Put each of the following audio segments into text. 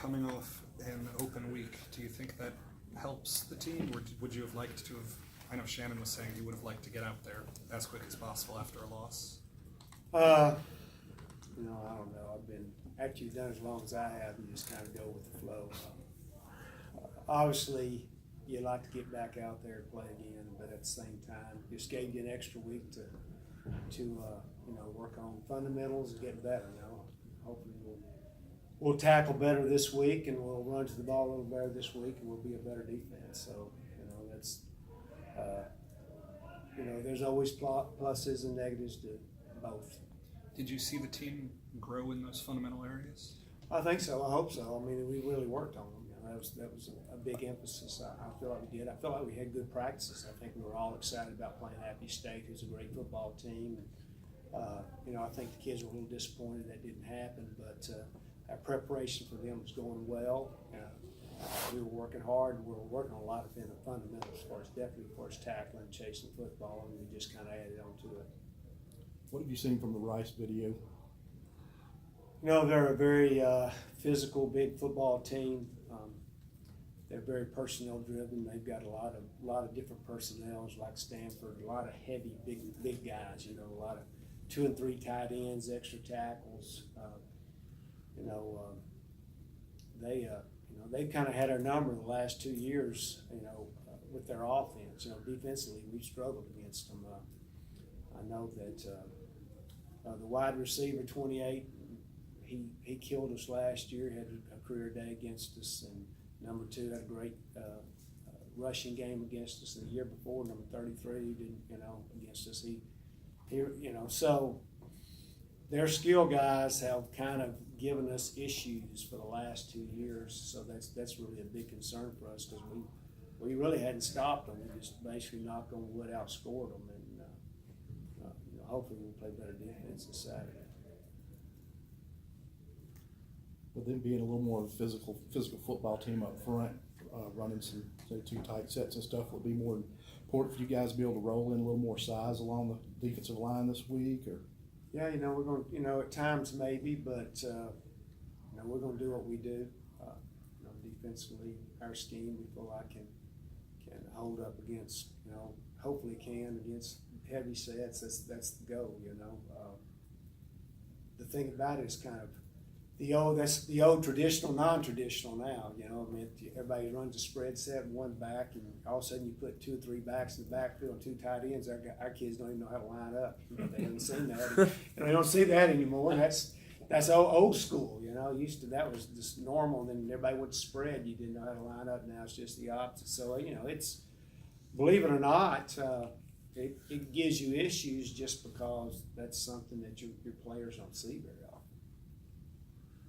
coming off an open week, do you think that helps the team, or would you have liked to have? I know Shannon was saying he would have liked to get out there as quick as possible after a loss. I don't know. After you've done as long as I have, you just kind of go with the flow. Obviously, you like to get back out there and play again, but at the same time, just gave you an extra week to work on fundamentals and get better. Hopefully we'll tackle better this week, and we'll run to the ball a little better this week, and we'll be a better defense. So that's there's always pluses and negatives to both. Did you see the team grow in those fundamental areas? I think so. I hope so. I mean, we really worked on them. That was a big emphasis. I feel like we did. I feel like we had good practices. I think we were all excited about playing Appy State, who's a great football team. And, I think the kids were a little disappointed that didn't happen, but our preparation for them was going well. We were working hard, and we were working on a lot of fundamentals definitely as tackling, chasing football, and we just kind of added on to it. What have you seen from the Rice video? They're a very physical, big football team. They're very personnel driven. They've got a lot of different personnel, like Stanford. A lot of heavy, big guys. A lot of 2 and 3 tight ends, extra tackles. They've kind of had our number the last 2 years. With their offense. Defensively, we've struggled against them. I know that the wide receiver, 28, he killed us last year. Had a career day against us, and number 2 had a great rushing game against us. The year before, number 33 didn't, against us. So their skill guys have kind of given us issues for the last 2 years. So that's really a big concern for us, because we really hadn't stopped them. We just basically knocked on wood, outscored them, and hopefully we'll play better defense this Saturday. With them being a little more of a physical football team up front, running some 2 tight sets and stuff, would be more important for you guys to be able to roll in a little more size along the defensive line this week, or? Yeah, we're going to, at times maybe, but we're going to do what we do. Defensively, our scheme we feel like can hold up against, hopefully can against heavy sets. That's the goal. The thing about it is kind of that's the old traditional, non-traditional now. Everybody runs a spread set, 1 back, and all of a sudden you put 2 or 3 backs in the backfield and 2 tight ends. Our kids don't even know how to line up. They haven't seen that. And they don't see that anymore. That's old school. Used to, that was just normal. And then everybody would spread. You didn't know how to line up. Now it's just the opposite. So it's, believe it or not, it gives you issues just because that's something that your players don't see very often.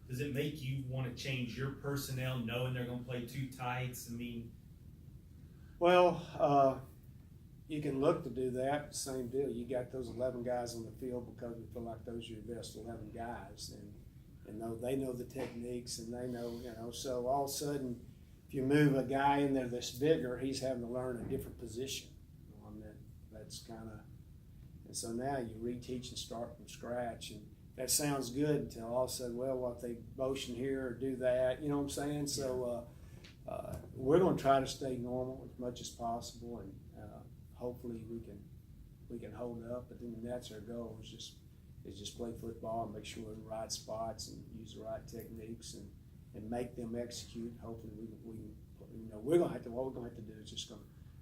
Does it make you want to change your personnel knowing they're going to play 2 tights? Well, you can look to do that. Same deal. You got those 11 guys on the field because we feel like those are your best 11 guys, and they know the techniques, and they know, So all of a sudden, if you move a guy in there that's bigger, he's having to learn a different position. That's kind of, and so now you reteach and start from scratch, and that sounds good until all of a sudden, well, what they motion here or do that, you know what I'm saying? So we're going to try to stay normal as much as possible, and hopefully we can hold up. But then that's our goal, is just play football and make sure we're in the right spots and use the right techniques and make them execute. Hopefully we're going to have to. What we're going to have to do is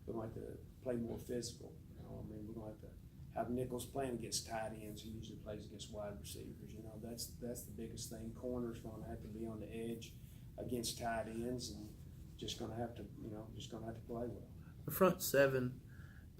we're going to have to play more physical. We're going to have to have nickels playing against tight ends who usually plays against wide receivers. That's the biggest thing. Corners going to have to be on the edge against tight ends, and just going to have to play well. The front 7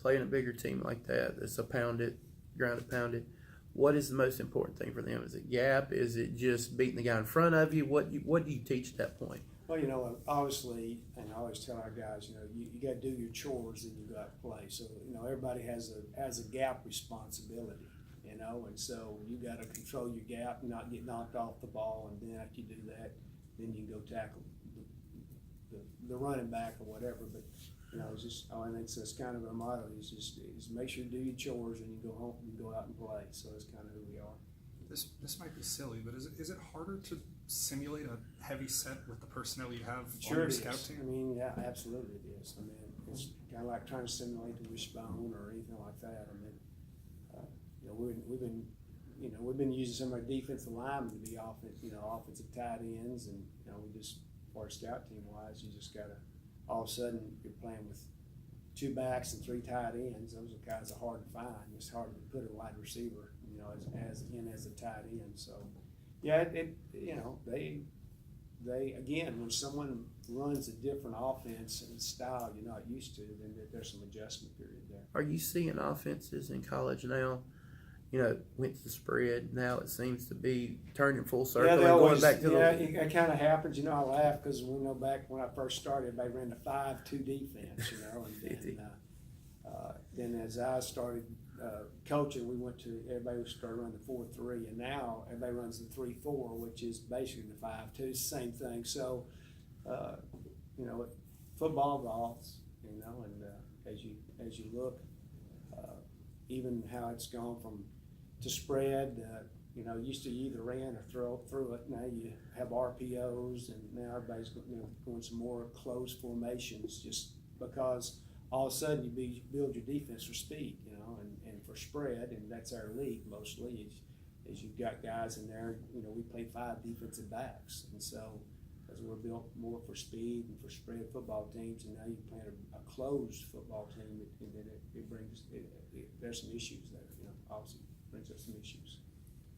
playing a bigger team like that, that's a ground and pound it. What is the most important thing for them? Is it gap? Is it just beating the guy in front of you? What do you teach at that point? Well, obviously, and I always tell our guys, you got to do your chores and you got to play. So, everybody has a gap responsibility, and so you got to control your gap and not get knocked off the ball. And then after you do that, then you can go tackle the running back or whatever. But it's just, I think that's kind of our motto is make sure you do your chores and you go home and go out and play. So that's kind of who we are. This might be silly, but is it harder to simulate a heavy set with the personnel you have on Sure your it scout is. I team? mean, yeah, absolutely it is. I mean, it's kind of like trying to simulate the wishbone or anything like that. I mean, we've been using some of our defensive linemen to be offensive tight ends, and we just, for our scout team wise, you just gotta, all of a sudden you're playing with 2 backs and 3 tight ends. Those are guys that are hard to find. It's hard to put a wide receiver, as a tight end. So, yeah, they again, when someone runs a different offense and style you're not used to, then there's some adjustment period there. Are you seeing offenses in college now? Went to the spread. Now it seems to be turning full circle and going back to it kind of happens. I laugh because we know back when I first started, they ran the 5-2 defense, and then as I started coaching, everybody started running the 4-3, and now everybody runs the 3-4, which is basically the 5-2. It's the same thing. So, football evolves, and as you look, even how it's gone to spread, used to you either ran or through it. Now you have RPOs, and now everybody's going some more closed formations, just because all of a sudden you build your defense for speed, and for spread, and that's our league mostly. Is you've got guys in there. We play 5 defensive backs, and so as we're built more for speed and for spread football teams, and now you play a closed football team, and then it brings there's some issues there. Obviously brings up some issues.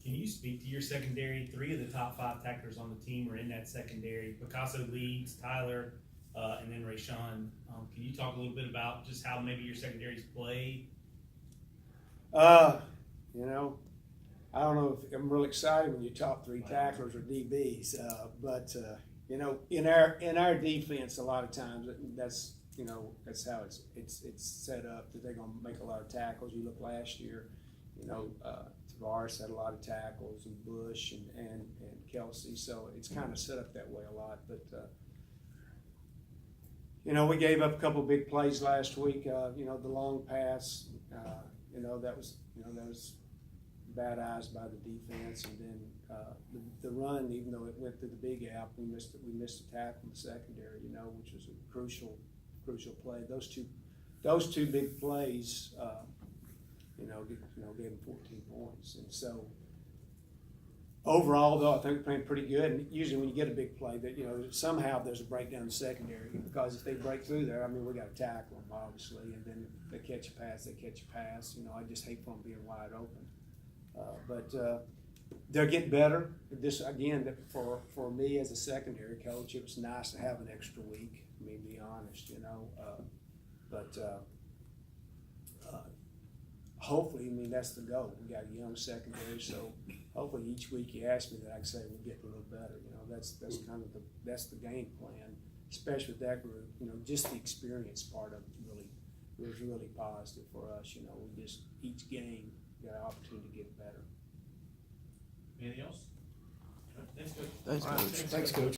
Can you speak to your secondary? 3 of the top 5 tacklers on the team are in that secondary. Picasso leads, Tyler, and then Rayshawn. Can you talk a little bit about just how maybe your secondaries play? I don't know if I'm really excited when your top 3 tacklers are DBs, but in our defense, a lot of times that's how it's set up, that they're going to make a lot of tackles. You look last year, Tavares had a lot of tackles, and Bush and Kelsey, so it's kind of set up that way a lot. But we gave up a couple big plays last week. The long pass, that was bad eyes by the defense, and then the run, even though it went through the big gap, we missed a tackle in the secondary, which was a crucial play. Those two big plays, gave them 14 points. And so overall, though, I think we're playing pretty good. And usually when you get a big play, that somehow there's a breakdown in the secondary, because if they break through there, we got to tackle them, obviously, and then if they catch a pass, I just hate for them being wide open. But they're getting better. This again, for me as a secondary coach, it was nice to have an extra week. To be honest, but hopefully, that's the goal. We got a young secondary, so hopefully each week you ask me that, I can say we're getting a little better. That's kind of that's the game plan, especially with that group. Just the experience part of it was really positive for us. We just each game got an opportunity to get better. Anything else? Thanks, Coach. Thanks, Coach. Thanks, Coach.